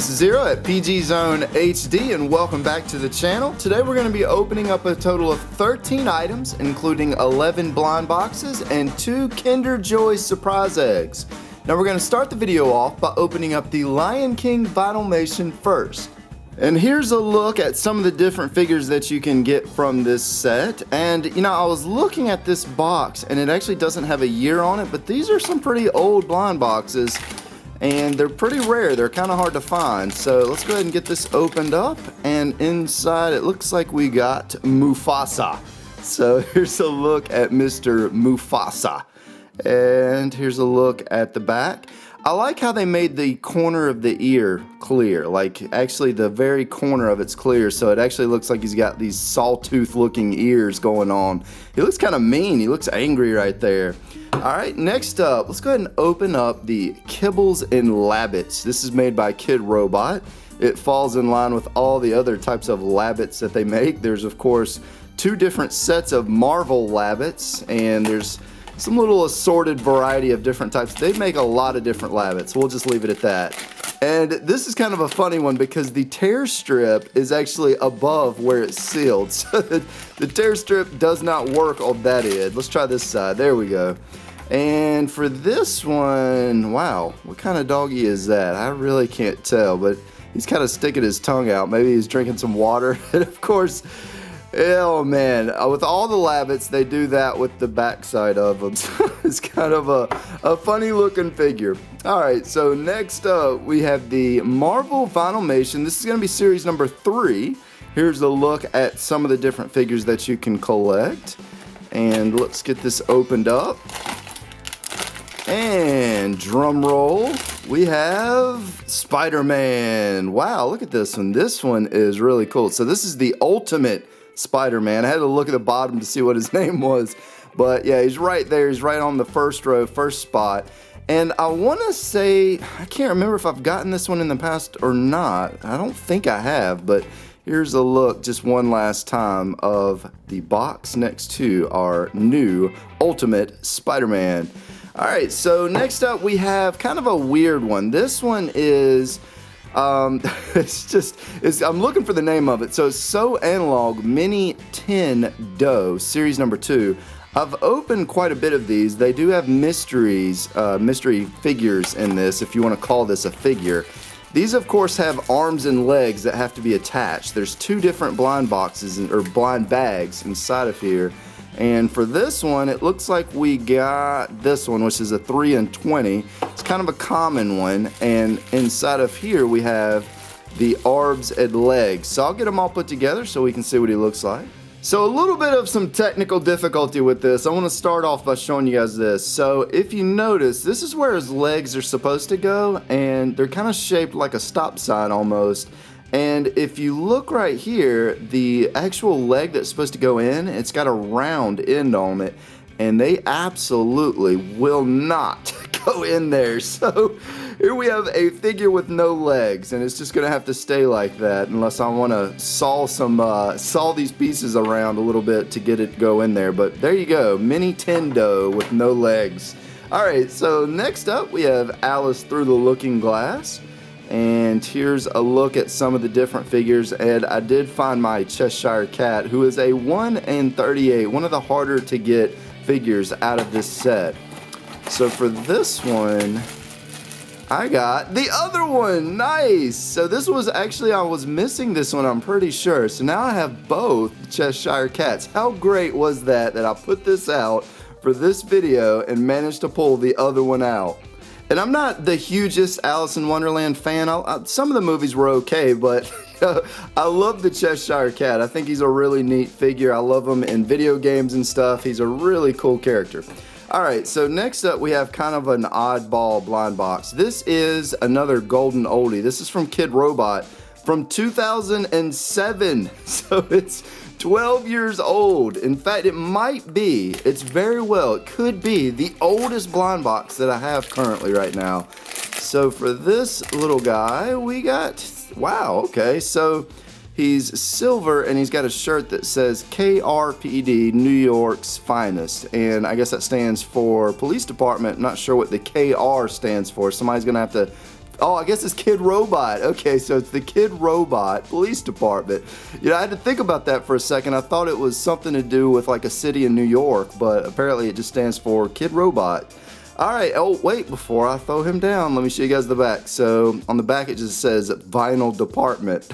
this is Zero at PG Zone HD and welcome back to the channel. Today we're going to be opening up a total of 13 items, including 11 blind boxes and 2 Kinder Joy Surprise Eggs. Now we're going to start the video off by opening up the Lion King Vinylmation first. And here's a look at some of the different figures that you can get from this set. And you know, I was looking at this box and it actually doesn't have a year on it, but these are some pretty old blind boxes. And they're pretty rare, they're kind of hard to find. So let's go ahead and get this opened up, and inside it looks like we got Mufasa. So here's a look at Mr. Mufasa. And here's a look at the back. I like how they made the corner of the ear clear, like actually the very corner of it's clear, so it actually looks like he's got these sawtooth looking ears going on. He looks kind of mean, he looks angry right there. Alright, next up, let's go ahead and open up the Kibbles and Labbits. This is made by Kid Robot. It falls in line with all the other types of Labbits that they make. There's of course 2 different sets of Marvel Labbits, and there's some little assorted variety of different types. They make a lot of different Labbits. We'll just leave it at that. And this is kind of a funny one because the tear strip is actually above where it's sealed. So the tear strip does not work on that end. Let's try this side. There we go. And for this one, wow, what kind of doggy is that? I really can't tell, but he's kind of sticking his tongue out. Maybe he's drinking some water. And of course, oh man, with all the Labbits, they do that with the backside of them. So it's kind of a funny looking figure. Alright, so next up we have the Marvel Vinylmation. This is going to be series number 3. Here's a look at some of the different figures that you can collect. And let's get this opened up. And drum roll, we have Spider-Man. Wow, look at this one. This one is really cool. So this is the Ultimate Spider-Man. I had to look at the bottom to see what his name was, but yeah, he's right there. He's right on the first row, first spot. And I want to say, I can't remember if I've gotten this one in the past or not. I don't think I have, but here's a look just one last time of the box next to our new Ultimate Spider-Man. Alright, so next up we have kind of a weird one. This one is I'm looking for the name of it. So it's So Analog Minnie Tendo, series number 2. I've opened quite a bit of these. They do have mystery figures in this, if you want to call this a figure. These of course have arms and legs that have to be attached. There's 2 different blind boxes or blind bags inside of here. And for this one, it looks like we got this one, which is a 3 and 20. It's kind of a common one. And inside of here, we have the arms and legs. So I'll get them all put together so we can see what he looks like. So a little bit of some technical difficulty with this. I want to start off by showing you guys this. So if you notice, this is where his legs are supposed to go, and they're kind of shaped like a stop sign almost. And if you look right here, the actual leg that's supposed to go in, it's got a round end on it, and they absolutely will not go in there. So here we have a figure with no legs, and it's just gonna have to stay like that unless I want to saw these pieces around a little bit to get it to go in there. But there you go, Minnie Tendo with no legs. Alright, so next up we have Alice Through the Looking Glass. And here's a look at some of the different figures, and I did find my Cheshire Cat, who is a 1 and 38, one of the harder to get figures out of this set. So for this one, I got the other one. Nice! So this was actually, I was missing this one, I'm pretty sure. So now I have both Cheshire Cats. How great was that I put this out for this video and managed to pull the other one out? And I'm not the hugest Alice in Wonderland fan. Some of the movies were okay, but I love the Cheshire Cat. I think he's a really neat figure. I love him in video games and stuff. He's a really cool character. Alright, so next up we have kind of an oddball blind box. This is another golden oldie. This is from Kid Robot from 2007. So it's 12 years old. In fact, it might be, it could be the oldest blind box that I have currently right now. So for this little guy, we got, wow, okay, so he's silver and he's got a shirt that says KRPD, New York's Finest. And I guess that stands for Police Department. Not sure what the KR stands for. Somebody's gonna have to Oh, I guess it's Kid Robot. Okay, so it's the Kid Robot Police Department. You know, I had to think about that for a second. I thought it was something to do with like a city in New York, but apparently it just stands for Kid Robot. All right, oh, wait, before I throw him down, let me show you guys the back. So on the back, it just says Vinyl Department.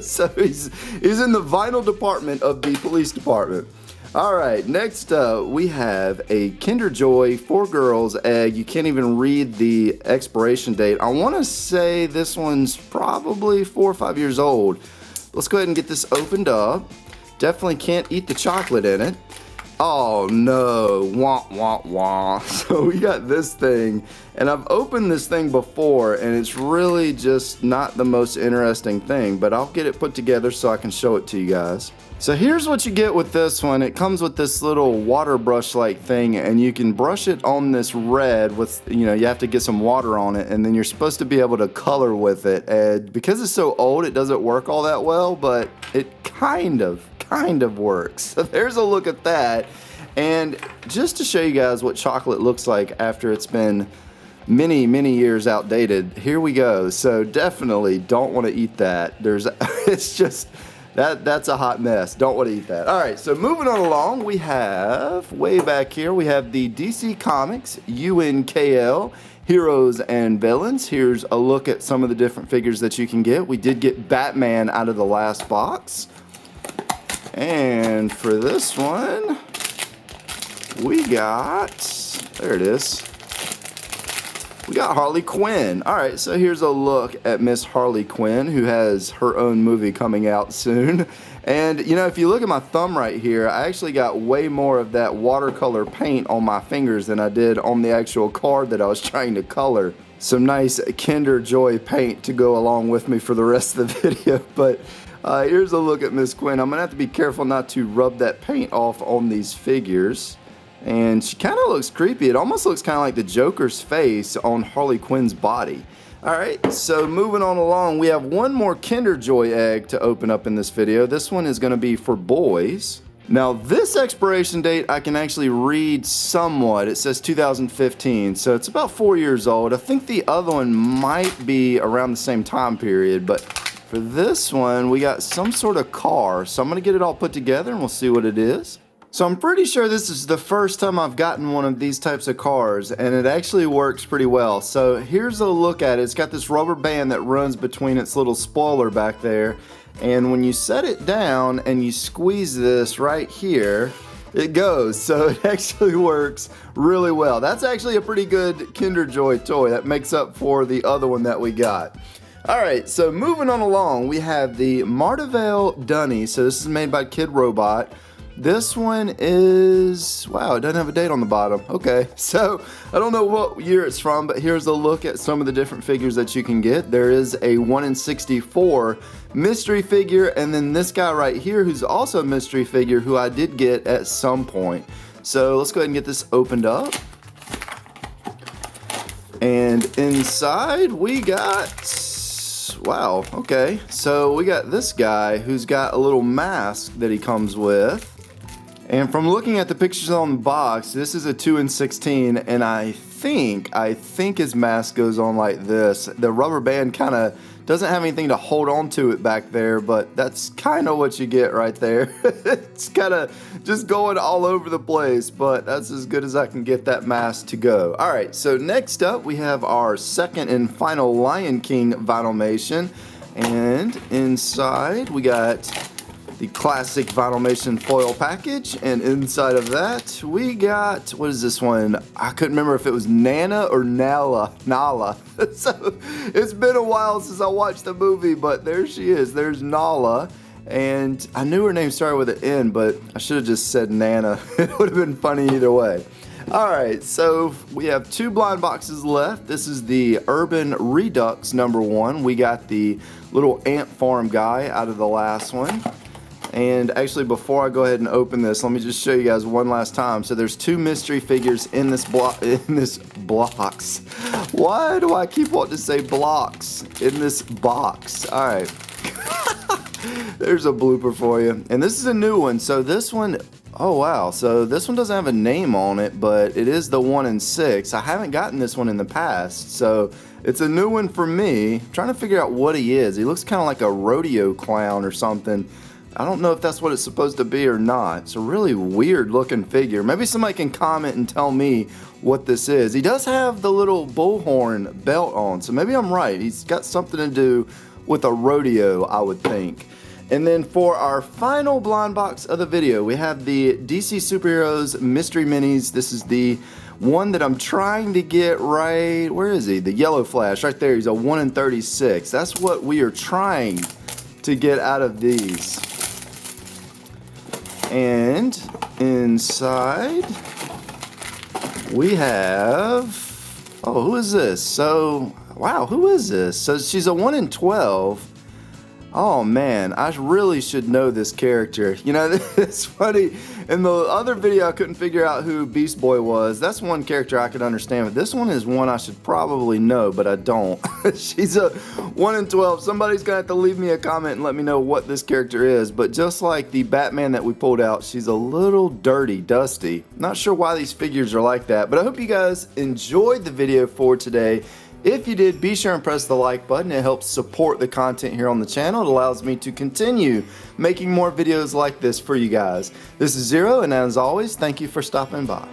So he's in the vinyl department of the police department. All right, next up, we have a Kinder Joy 4 Girls egg. You can't even read the expiration date. I want to say this one's probably 4 or 5 years old. Let's go ahead and get this opened up. Definitely can't eat the chocolate in it. Oh no, wah, wah, wah. So we got this thing, and I've opened this thing before, and it's really just not the most interesting thing, but I'll get it put together so I can show it to you guys. So here's what you get with this one. It comes with this little water brush like thing, and you can brush it on this red with, you know, you have to get some water on it, and then you're supposed to be able to color with it. And because it's so old, it doesn't work all that well, but it kind of works. So there's a look at that. And just to show you guys what chocolate looks like after it's been many years outdated, here we go. So definitely don't want to eat that. It's just that's a hot mess. Don't want to eat that. All right, so moving on along, we have way back here, we have the DC Comics UNKL Heroes and Villains. Here's a look at some of the different figures that you can get. We did get Batman out of the last box. And for this one, we got, there it is, we got Harley Quinn. All right, so here's a look at Miss Harley Quinn, who has her own movie coming out soon. And, you know, if you look at my thumb right here, I actually got way more of that watercolor paint on my fingers than I did on the actual card that I was trying to color. Some nice Kinder Joy paint to go along with me for the rest of the video. But here's a look at Miss Quinn. I'm going to have to be careful not to rub that paint off on these figures. And she kind of looks creepy. It almost looks kind of like the Joker's face on Harley Quinn's body. Alright, so moving on along, we have one more Kinder Joy egg to open up in this video. This one is going to be for boys. Now this expiration date I can actually read somewhat. It says 2015, so it's about 4 years old. I think the other one might be around the same time period, but for this one we got some sort of car. So I'm going to get it all put together and we'll see what it is. So I'm pretty sure this is the first time I've gotten one of these types of cars, and it actually works pretty well. So here's a look at it. It's got this rubber band that runs between its little spoiler back there, and when you set it down and you squeeze this right here, it goes. So it actually works really well. That's actually a pretty good Kinder Joy toy. That makes up for the other one that we got. Alright, so moving on along, we have the Martavale Dunny. So this is made by Kid Robot. This one is, wow, it doesn't have a date on the bottom. Okay, so I don't know what year it's from, but here's a look at some of the different figures that you can get. There is a 1 in 64 mystery figure, and then this guy right here who's also a mystery figure who I did get at some point. So let's go ahead and get this opened up. And inside we got, wow, okay, so we got this guy who's got a little mask that he comes with. And from looking at the pictures on the box, this is a 2 in 16, and I think his mask goes on like this. The rubber band kind of doesn't have anything to hold on to it back there, but that's kind of what you get right there. It's kind of just going all over the place, but that's as good as I can get that mask to go. All right, so next up we have our second and final Lion King Vinylmation, and inside we got the classic Vinylmation foil package, and inside of that we got, what is this one? I couldn't remember if it was Nana or Nala. So it's been a while since I watched the movie, but there she is. There's Nala, and I knew her name started with an N, but I should have just said Nana. It would have been funny either way. Alright, so we have 2 blind boxes left. This is the Urban Redux #1. We got the little ant farm guy out of the last one. And actually, before I go ahead and open this, let me just show you guys one last time. So there's 2 mystery figures in this blocks. Why do I keep wanting to say blocks in this box? All right. There's a blooper for you. And this is a new one. So this one, Oh wow, so this one doesn't have a name on it, but it is the 1 in 6. I haven't gotten this one in the past, so it's a new one for me. I'm trying to figure out what he is. He looks kind of like a rodeo clown or something. I don't know if that's what it's supposed to be or not. It's a really weird looking figure. Maybe somebody can comment and tell me what this is. He does have the little bullhorn belt on, so maybe I'm right. He's got something to do with a rodeo, I would think. And then for our final blind box of the video, we have the DC Superheroes Mystery Minis. This is the one that I'm trying to get right. Where is he? The Yellow Flash, right there. He's a 1 in 36. That's what we are trying to get out of these. And inside, we have, oh, who is this? So, wow, who is this? So she's a 1 in 12. Oh man, I really should know this character. You know, it's funny. In the other video, I couldn't figure out who Beast Boy was. That's one character I could understand, but this one is one I should probably know, but I don't. She's a 1 in 12. Somebody's gonna have to leave me a comment and let me know what this character is. But just like the Batman that we pulled out, she's a little dirty, dusty. Not sure why these figures are like that, but I hope you guys enjoyed the video for today. If you did, be sure and press the like button. It helps support the content here on the channel. It allows me to continue making more videos like this for you guys. This is ZerO, and as always, thank you for stopping by.